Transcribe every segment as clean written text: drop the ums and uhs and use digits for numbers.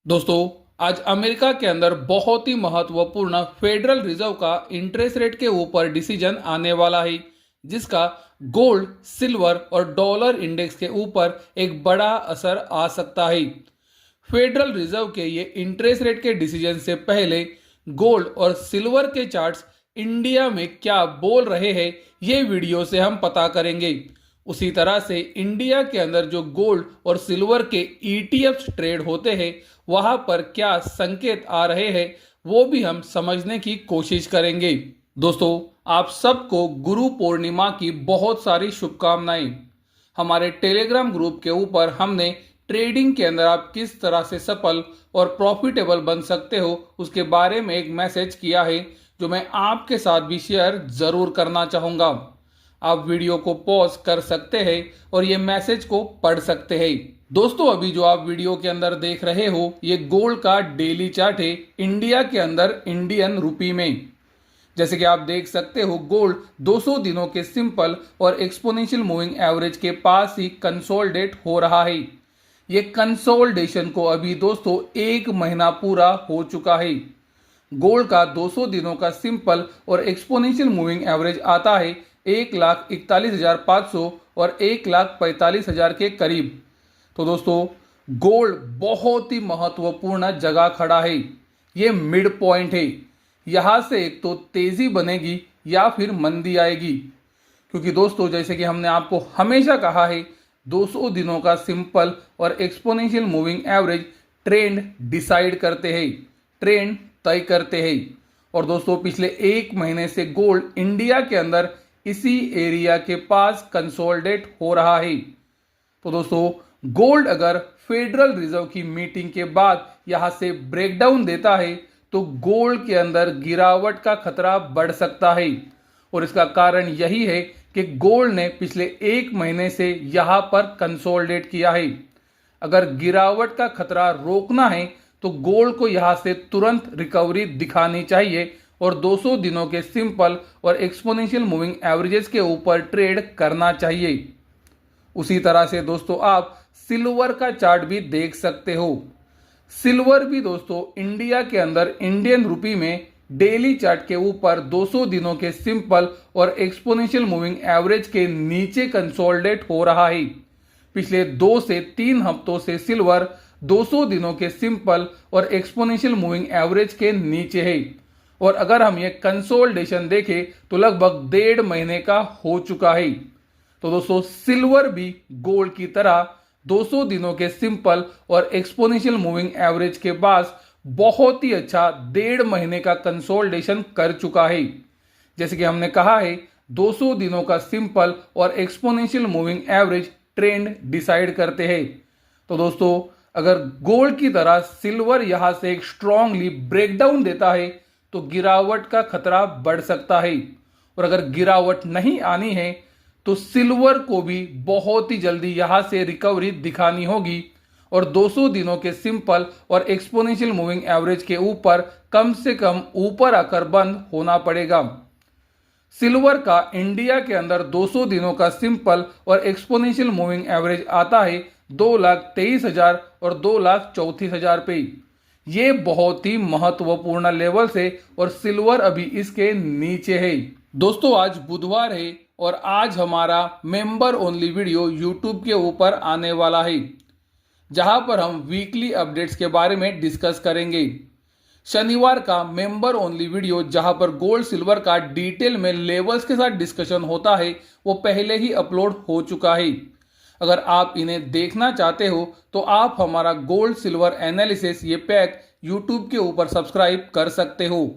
दोस्तों, आज अमेरिका के अंदर बहुत ही महत्वपूर्ण फेडरल रिजर्व का इंटरेस्ट रेट के ऊपर डिसीजन आने वाला है, जिसका गोल्ड, सिल्वर और डॉलर इंडेक्स के ऊपर एक बड़ा असर आ सकता है। फेडरल रिजर्व के ये इंटरेस्ट रेट के डिसीजन से पहले गोल्ड और सिल्वर के चार्ट्स इंडिया में क्या बोल रहे हैं, ये वीडियो से हम पता करेंगे। उसी तरह से इंडिया के अंदर जो गोल्ड और सिल्वर के ईटीएफ ट्रेड होते हैं, वहां पर क्या संकेत आ रहे हैं, वो भी हम समझने की कोशिश करेंगे। दोस्तों, आप सबको गुरु पूर्णिमा की बहुत सारी शुभकामनाएं। हमारे टेलीग्राम ग्रुप के ऊपर हमने ट्रेडिंग के अंदर आप किस तरह से सफल और प्रॉफिटेबल बन सकते हो, उसके बारे में एक मैसेज किया है, जो मैं आपके साथ भी शेयर जरूर करना चाहूंगा। आप वीडियो को पॉज कर सकते हैं और ये मैसेज को पढ़ सकते हैं। दोस्तों, अभी जो आप वीडियो के अंदर देख रहे हो, ये गोल्ड का डेली चार्ट है इंडिया के अंदर इंडियन रुपी में। जैसे कि आप देख सकते हो, गोल्ड 200 दिनों के सिंपल और एक्सपोनेंशियल मूविंग एवरेज के पास ही कंसोलिडेट हो रहा है। ये कंसोलिडेशन को अभी दोस्तों 1 महीना पूरा हो चुका है। गोल्ड का 200 दिनों का सिंपल और एक्सपोनेंशियल मूविंग एवरेज आता है 1,41,500 और 1,45,000 के करीब। तो दोस्तों, गोल्ड बहुत ही महत्वपूर्ण जगह खड़ा है। ये मिड पॉइंट है। यहाँ से एक तो तेजी बनेगी या फिर मंदी आएगी, क्योंकि दोस्तों जैसे कि हमने आपको हमेशा कहा है, 200 दिनों का सिंपल और exponential moving average trend decide करते हैं, ट्रेंड तय करते हैं। और दोस्तों, पिछले 1 महीने से गोल्ड इंडिया के अंदर इसी एरिया के पास कंसोलिडेट हो रहा है। तो दोस्तों, गोल्ड अगर फेडरल रिजर्व की मीटिंग के बाद यहां से ब्रेकडाउन देता है, तो गोल्ड के अंदर गिरावट का खतरा बढ़ सकता है। और इसका कारण यही है कि गोल्ड ने पिछले 1 महीने से यहां पर कंसोलिडेट किया है। अगर गिरावट का खतरा रोकना है, तो गोल्ड को यहां से तुरंत रिकवरी दिखानी चाहिए और 200 दिनों के सिंपल और एक्सपोनेंशियल मूविंग एवरेजेस के ऊपर ट्रेड करना चाहिए। उसी तरह से दोस्तों, आप सिल्वर का चार्ट भी देख सकते हो। सिल्वर भी दोस्तों इंडिया के अंदर इंडियन रुपी में डेली चार्ट के ऊपर 200 दिनों के सिंपल और एक्सपोनेंशियल मूविंग एवरेज के नीचे कंसोलिडेट हो रहा है। पिछले 2 से 3 हफ्तों से सिल्वर 200 दिनों के सिंपल और एक्सपोनेंशियल मूविंग एवरेज के नीचे है। और अगर हम ये कंसोलिडेशन देखें तो लगभग 1.5 महीने का हो चुका है। तो दोस्तों, सिल्वर भी गोल्ड की तरह 200 दिनों के सिंपल और एक्सपोनेंशियल मूविंग एवरेज के पास बहुत ही अच्छा 1.5 महीने का कंसोलिडेशन कर चुका है। जैसे कि हमने कहा है, 200 दिनों का सिंपल और exponential moving average trend decide करते हैं। तो दोस्तों, अगर गोल्ड की तरह सिल्वर यहां से एक स्ट्रांगली ब्रेकडाउन देता है, तो गिरावट का खतरा बढ़ सकता है। और अगर गिरावट नहीं आनी है, तो सिल्वर को भी बहुत ही जल्दी यहां से रिकवरी दिखानी होगी और 200 दिनों के सिंपल और एक्सपोनेंशियल मूविंग एवरेज के ऊपर कम से कम ऊपर आकर बंद होना पड़ेगा। सिल्वर का इंडिया के अंदर 200 दिनों का सिंपल और एक्सपोनेंशियल मूविंग एवरेज आता है 2,23,000 और 2,34,000 पे। ये बहुत ही महत्वपूर्ण लेवल से और सिल्वर अभी इसके नीचे है। दोस्तों, आज बुधवार है और आज हमारा मेंबर ओनली वीडियो यूट्यूब के ऊपर आने वाला है, जहां पर हम वीकली अपडेट्स के बारे में डिस्कस करेंगे। शनिवार का मेंबर ओनली वीडियो, जहां पर गोल्ड सिल्वर का डिटेल में लेवल्स के साथ डिस्कशन होता है, वो पहले ही अपलोड हो चुका है। अगर आप इन्हें देखना चाहते हो तो आप हमारा गोल्ड सिल्वर एनालिसिस ये पैक यूट्यूब के ऊपर सब्सक्राइब कर सकते हो।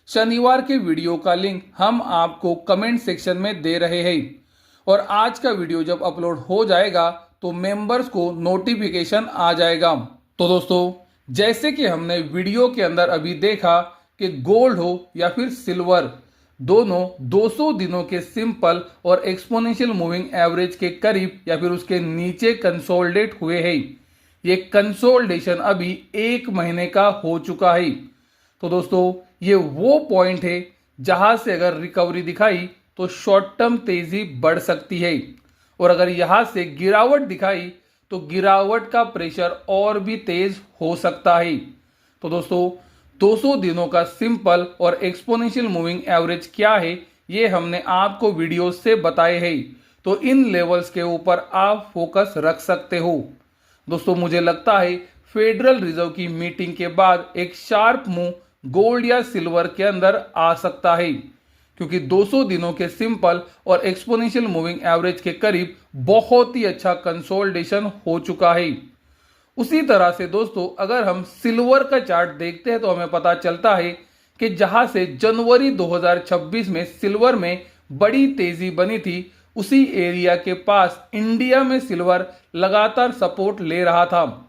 शनिवार के वीडियो का लिंक हम आपको कमेंट सेक्शन में दे रहे हैं। और आज का वीडियो जब अपलोड हो जाएगा तो मेंबर्स को नोटिफिकेशन आ जाएगा। तो दोस्तों, जैसे कि हमने वीडियो के अंदर अभी देखा कि गोल्ड हो या फिर सिल्वर, दोनों 200 दिनों के सिंपल और एक्सपोनेंशियल मूविंग एवरेज के करीब या फिर उसके नीचे कंसोलिडेट हुए हैं। ये कंसोलिडेशन अभी 1 महीने का हो चुका है। तो दोस्तों, ये वो पॉइंट है जहां से अगर रिकवरी दिखाई तो शॉर्ट टर्म तेजी बढ़ सकती है, और अगर यहां से गिरावट दिखाई तो गिरावट का प्रेशर और भी तेज हो सकता है। तो दोस्तों 200 दिनों का सिंपल और एक्सपोनेंशियल मूविंग एवरेज क्या है ये हमने आपको वीडियो से बताए हैं, तो इन लेवल्स के ऊपर आप फोकस रख सकते हो। दोस्तों मुझे लगता है फेडरल रिजर्व की मीटिंग के बाद एक शार्प मूव गोल्ड या सिल्वर के अंदर आ सकता है, क्योंकि 200 दिनों के सिंपल और एक्सपोनेंशियल मूविंग एवरेज के करीब बहुत ही अच्छा कंसोलिडेशन हो चुका है। उसी तरह से दोस्तों अगर हम सिल्वर का चार्ट देखते हैं तो हमें पता चलता है कि जहां से जनवरी 2026 में सिल्वर में बड़ी तेजी बनी थी, उसी एरिया के पास इंडिया में सिल्वर लगातार सपोर्ट ले रहा था।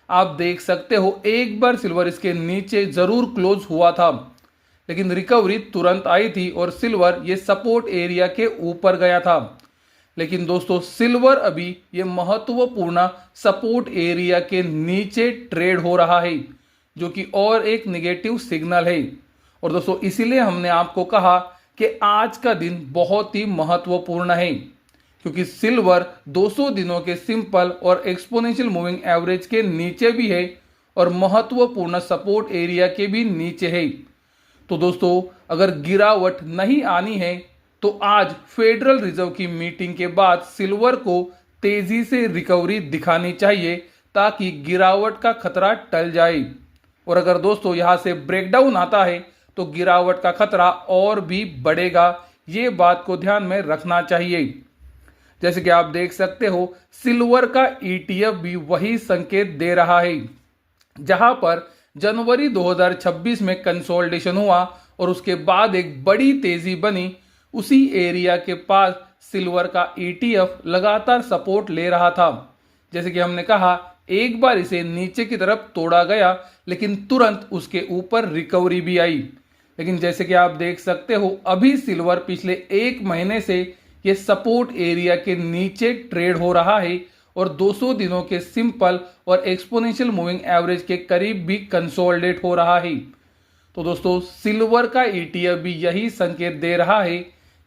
आप देख सकते हो एक बार सिल्वर इसके नीचे जरूर क्लोज हुआ था, लेकिन रिकवरी तुरंत आई थी और सिल्वर ये सपोर्ट एरिया के ऊपर गया था। लेकिन दोस्तों सिल्वर अभी ये महत्वपूर्ण सपोर्ट एरिया के नीचे ट्रेड हो रहा है, जो कि और एक नेगेटिव सिग्नल है। और दोस्तों इसीलिए हमने आपको कहा कि आज का दिन बहुत ही महत्वपूर्ण है, क्योंकि सिल्वर 200 दिनों के सिंपल और एक्सपोनेंशियल मूविंग एवरेज के नीचे भी है और महत्वपूर्ण सपोर्ट एरिया के भी नीचे है। तो दोस्तों अगर गिरावट नहीं आनी है तो आज फेडरल रिजर्व की मीटिंग के बाद सिल्वर को तेजी से रिकवरी दिखानी चाहिए, ताकि गिरावट का खतरा टल जाए। और अगर दोस्तों यहां से ब्रेकडाउन आता है तो गिरावट का खतरा और भी बढ़ेगा, ये बात को ध्यान में रखना चाहिए। जैसे कि आप देख सकते हो सिल्वर का ETF भी वही संकेत दे रहा है, जहां पर जनवरी 2026 में कंसोलिडेशन हुआ और उसके बाद एक बड़ी तेजी बनी, उसी एरिया के पास सिल्वर का ETF लगातार सपोर्ट ले रहा था। जैसे कि हमने कहा एक बार इसे नीचे की तरफ तोड़ा गया, लेकिन तुरंत उसके ऊपर रिकवरी भी आई। लेकिन जैसे कि आप देख सकते हो अभी सिल्वर पिछले एक महीने से ये सपोर्ट एरिया के नीचे ट्रेड हो रहा है और 200 दिनों के सिंपल और एक्सपोनेंशियल मूविंग एवरेज के करीब भी कंसोलिडेट हो रहा है। तो दोस्तों सिल्वर का ETF भी यही संकेत दे रहा है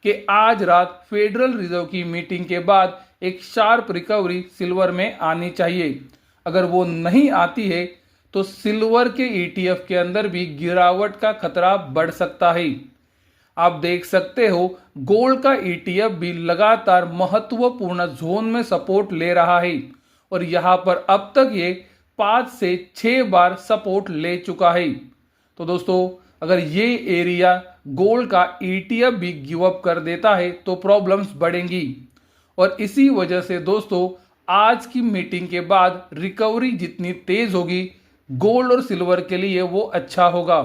कि आज रात फेडरल रिजर्व की मीटिंग के बाद एक शार्प रिकवरी सिल्वर में आनी चाहिए। अगर वो नहीं आती है तो सिल्वर के ETF के अंदर भी गिरावट का खतरा बढ़ सकता है। आप देख सकते हो गोल्ड का ETF भी लगातार महत्वपूर्ण जोन में सपोर्ट ले रहा है और यहां पर अब तक ये 5 से 6 बार सपोर्ट ले चुका है। तो दोस्तों अगर ये एरिया गोल्ड का ETF भी गिव अप कर देता है तो प्रॉब्लम्स बढ़ेंगी, और इसी वजह से दोस्तों आज की मीटिंग के बाद रिकवरी जितनी तेज होगी गोल्ड और सिल्वर के लिए वो अच्छा होगा।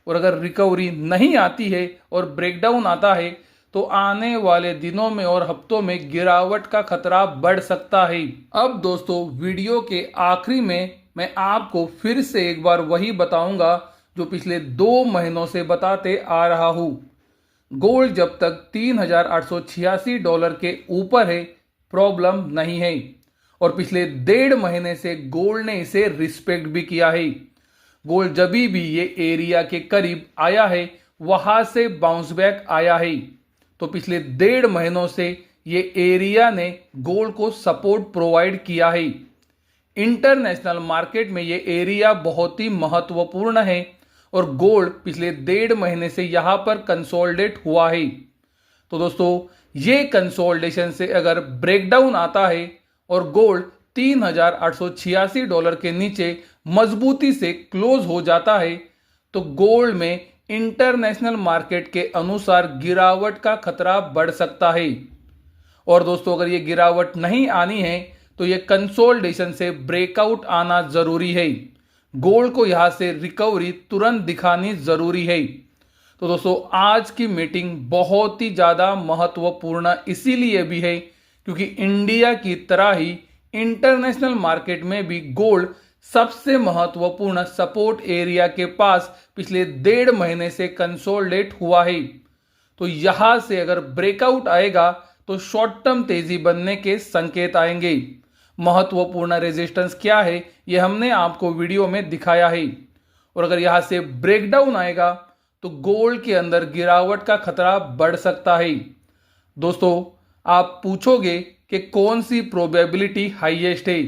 और अगर रिकवरी नहीं आती है और ब्रेकडाउन आता है तो आने वाले दिनों में और हफ्तों में गिरावट का खतरा बढ़ सकता है। अब दोस्तों वीडियो के आखिरी में मैं आपको फिर से एक बार वही बताऊंगा जो पिछले 2 महीनों से बताते आ रहा हूं। गोल्ड जब तक $3,886 के ऊपर है प्रॉब्लम नहीं है, और पिछले 1.5 महीने से गोल्ड ने इसे रिस्पेक्ट भी किया है। गोल्ड जब भी ये एरिया के करीब आया है वहां से बाउंस बैक आया है, तो पिछले 1.5 महीनों से ये एरिया ने गोल्ड को सपोर्ट प्रोवाइड किया है। इंटरनेशनल मार्केट में ये एरिया बहुत ही महत्वपूर्ण है और गोल्ड पिछले 1.5 महीने से यहां पर कंसोलिडेट हुआ है। तो दोस्तों ये कंसोलिडेशन से अगर ब्रेकडाउन आता है और गोल्ड $3,886 के नीचे मजबूती से क्लोज हो जाता है तो गोल्ड में इंटरनेशनल मार्केट के अनुसार गिरावट का खतरा बढ़ सकता है। और दोस्तों अगर ये गिरावट नहीं आनी है तो ये कंसोलिडेशन से ब्रेकआउट आना जरूरी है। गोल्ड को यहां से रिकवरी तुरंत दिखानी जरूरी है। तो दोस्तों आज की मीटिंग बहुत ही ज्यादा महत्वपूर्ण इसीलिए भी है क्योंकि इंडिया की तरह ही इंटरनेशनल मार्केट में भी गोल्ड सबसे महत्वपूर्ण सपोर्ट एरिया के पास पिछले 1.5 महीने से कंसोलिडेट हुआ है। तो यहां से अगर ब्रेकआउट आएगा तो शॉर्ट टर्म तेजी बनने के संकेत आएंगे। महत्वपूर्ण रेजिस्टेंस क्या है यह हमने आपको वीडियो में दिखाया है, और अगर यहां से ब्रेकडाउन आएगा तो गोल्ड के अंदर गिरावट का खतरा बढ़ सकता है। दोस्तों आप पूछोगे कि कौन सी प्रोबेबिलिटी हाईएस्ट है,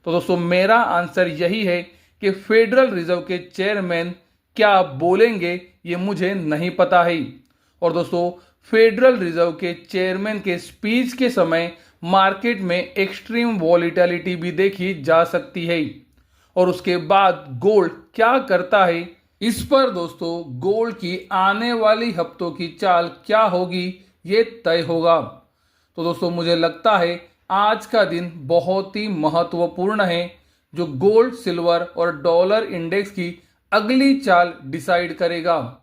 तो दोस्तों मेरा आंसर यही है कि फेडरल रिजर्व के चेयरमैन क्या बोलेंगे ये मुझे नहीं पता है। और दोस्तों फेडरल रिजर्व के चेयरमैन के स्पीच के समय मार्केट में एक्सट्रीम वॉलीटिलिटी भी देखी जा सकती है। और उसके बाद गोल्ड क्या करता है, इस पर दोस्तों गोल्ड की आने वाली हफ्तों की चाल क्या होगी ये तय होगा। तो दोस्तों मुझे लगता है आज का दिन बहुत ही महत्वपूर्ण है, जो गोल्ड, सिल्वर और डॉलर इंडेक्स की अगली चाल डिसाइड करेगा।